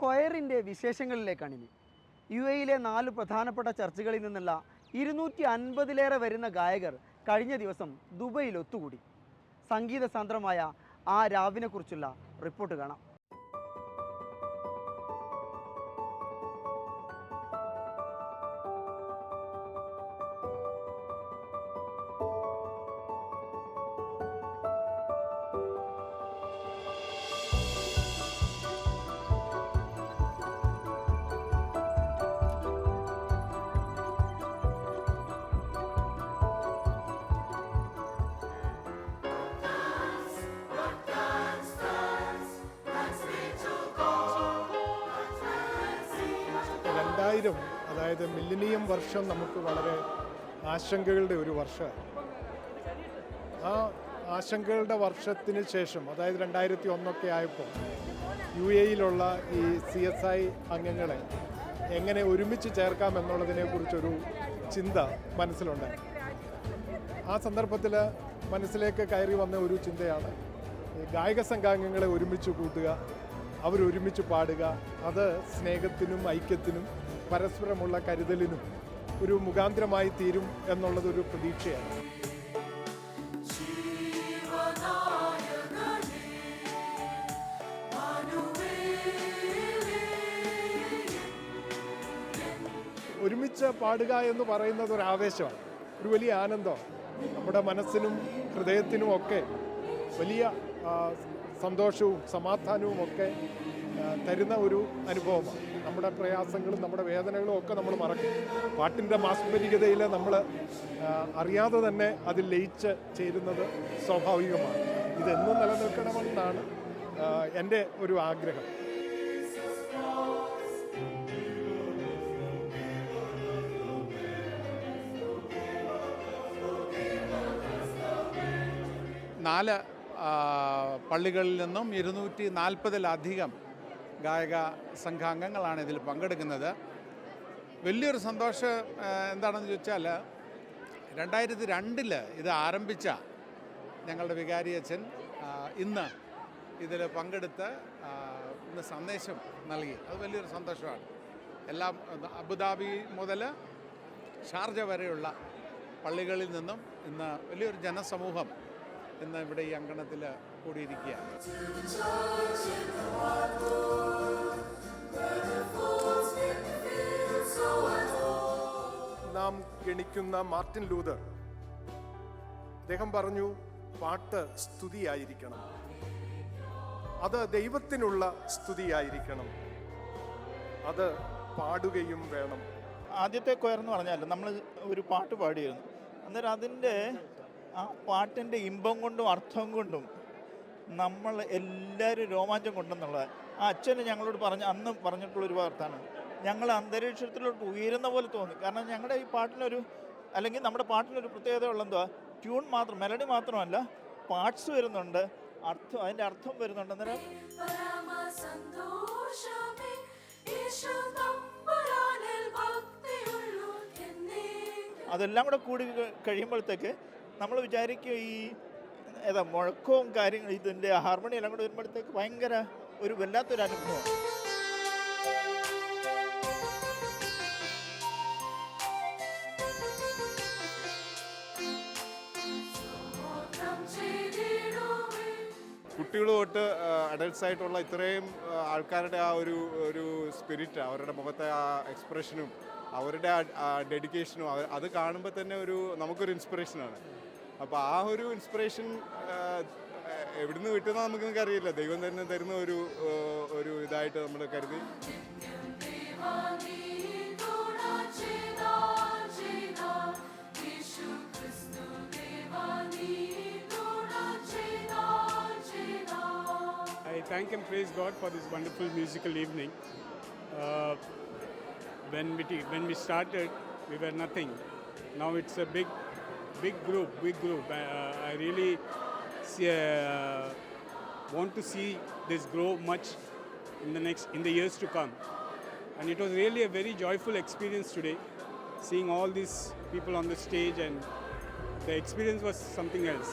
കൊയറിൻ്റെ വിശേഷങ്ങളിലേക്കാണിനി. UAE-യിലെ 4 പ്രധാനപ്പെട്ട ചർച്ചുകളിൽ നിന്നുള്ള 250-ലേറെ വരുന്ന ഗായകർ കഴിഞ്ഞ ദിവസം ദുബൈയിൽ ഒത്തുകൂടി. സംഗീത സാന്ദ്രമായ ആ രാവിനെക്കുറിച്ചുള്ള റിപ്പോർട്ട് കാണാം. അതായത് മില്ലിനിയം വർഷം നമുക്ക് വളരെ ആശങ്കകളുടെ ഒരു വർഷമാണ്. ആ ആശങ്കകളുടെ വർഷത്തിന് ശേഷം, അതായത് 2001 ആയപ്പോൾ UAE-യിലുള്ള ഈ CSI അംഗങ്ങളെ എങ്ങനെ ഒരുമിച്ച് ചേർക്കാം എന്നുള്ളതിനെക്കുറിച്ചൊരു ചിന്ത മനസ്സിലുണ്ടായി. ആ സന്ദർഭത്തിൽ മനസ്സിലേക്ക് കയറി വന്ന ഒരു ചിന്തയാണ് ഗായക സംഘാംഗങ്ങളെ ഒരുമിച്ച് കൂട്ടുക, അവരൊരുമിച്ച് പാടുക. അത് സ്നേഹത്തിനും ഐക്യത്തിനും പരസ്പരമുള്ള കരുതലിനും ഒരു മുഖാന്തരമായി തീരും എന്നുള്ളതൊരു പ്രതീക്ഷയാണ്. ഒരുമിച്ച് പാടുക എന്ന് പറയുന്നത് ഒരു ആവേശമാണ്, ഒരു വലിയ ആനന്ദമാണ്. നമ്മുടെ മനസ്സിനും ഹൃദയത്തിനും ഒക്കെ വലിയ സന്തോഷവും സമാധാനവും ഒക്കെ തരുന്ന ഒരു അനുഭവമാണ്. നമ്മുടെ പ്രയാസങ്ങളും നമ്മുടെ വേദനകളും ഒക്കെ നമ്മൾ മറക്കും. പാട്ടിൻ്റെ മാസ്മരികതയിൽ നമ്മൾ അറിയാതെ തന്നെ അതിൽ ലയിച്ച് ചേരുന്നത് സ്വാഭാവികമാണ്. ഇതെന്നും നിലനിൽക്കണമെന്നാണ് എൻ്റെ ഒരു ആഗ്രഹം. നാല് പള്ളികളിൽ നിന്നും 240-ലധികം ഗായക സംഘാംഗങ്ങളാണ് ഇതിൽ പങ്കെടുക്കുന്നത്. വലിയൊരു സന്തോഷം എന്താണെന്ന് ചോദിച്ചാൽ 2002 ഇത് ആരംഭിച്ച ഞങ്ങളുടെ വികാരി അച്ഛൻ ഇന്ന് ഇതിൽ പങ്കെടുത്ത് ഇന്ന് സന്ദേശം നൽകി. അത് വലിയൊരു സന്തോഷമാണ്. എല്ലാം അബുദാബി മുതൽ ഷാർജ വരെയുള്ള പള്ളികളിൽ നിന്നും ഇന്ന് വലിയൊരു ജനസമൂഹം ഇന്ന് ഇവിടെ ഈ അങ്കണത്തിൽ കൂടിയിരിക്കുകയാണ്. നാം ഗണിക്കുന്ന മാർട്ടിൻ ലൂതർ, അദ്ദേഹം പറഞ്ഞു, പാട്ട് സ്തുതിയായിരിക്കണം, അത് ദൈവത്തിനുള്ള സ്തുതിയായിരിക്കണം, അത് പാടുകയും വേണം. ആദ്യത്തെ കൊയർന്ന് പറഞ്ഞാൽ നമ്മൾ ഒരു പാട്ട് പാടിയിരുന്നു. അന്നേരം അതിൻ്റെ ആ പാട്ടിൻ്റെ ഇമ്പം കൊണ്ടും അർത്ഥം കൊണ്ടും നമ്മൾ എല്ലാവരും രോമാഞ്ചം കൊണ്ടെന്നുള്ളത് ആ അച്ഛന് ഞങ്ങളോട് അന്ന് പറഞ്ഞിട്ടുള്ളൊരു വാർത്താണ്. ഞങ്ങൾ അന്തരീക്ഷത്തിലോട്ട് ഉയരുന്ന പോലെ തോന്നി. കാരണം ഞങ്ങളുടെ ഈ പാട്ടിനൊരു, അല്ലെങ്കിൽ നമ്മുടെ പാട്ടിനൊരു പ്രത്യേകത ഉള്ളെന്തുവാ, ട്യൂൺ മാത്രം, മെലഡി മാത്രമല്ല, പാർട്സ് വരുന്നുണ്ട്, അതിൻ്റെ അർത്ഥം വരുന്നുണ്ട്. അന്നേരം അതെല്ലാം കൂടെ കൂടി കഴിയുമ്പോഴത്തേക്ക് നമ്മൾ വിചാരിക്കും ഈ മുഴക്കവും കാര്യങ്ങൾ, ഇതിൻ്റെ ഹാർമണി എല്ലാം കൂടെ വരുമ്പോഴത്തേക്ക് ഭയങ്കര ഒരു വല്ലാത്തൊരു അനുഭവം. കുട്ടികൾ തൊട്ട് അഡൽട്ട്സ് ആയിട്ടുള്ള ഇത്രയും ആൾക്കാരുടെ ആ ഒരു സ്പിരിറ്റ്, അവരുടെ മുഖത്തെ ആ എക്സ്പ്രഷനും അവരുടെ ആ ഡെഡിക്കേഷനും അത് കാണുമ്പോൾ തന്നെ നമുക്കൊരു ഇൻസ്പിറേഷനാണ്. അപ്പോൾ ആ ഒരു ഇൻസ്പിറേഷൻ എവിടുന്ന് കിട്ടുന്ന നമുക്കൊന്നും അറിയില്ല. ദൈവം തന്നെ തരുന്ന ഒരു ഇതായിട്ട് നമ്മൾ കരുതി. I thank and praise God for this wonderful musical evening. When we started, we were nothing. Now it's a big group. I really want to see this grow much in the years to come. And it was really a very joyful experience today, seeing all these people on the stage, and the experience was something else.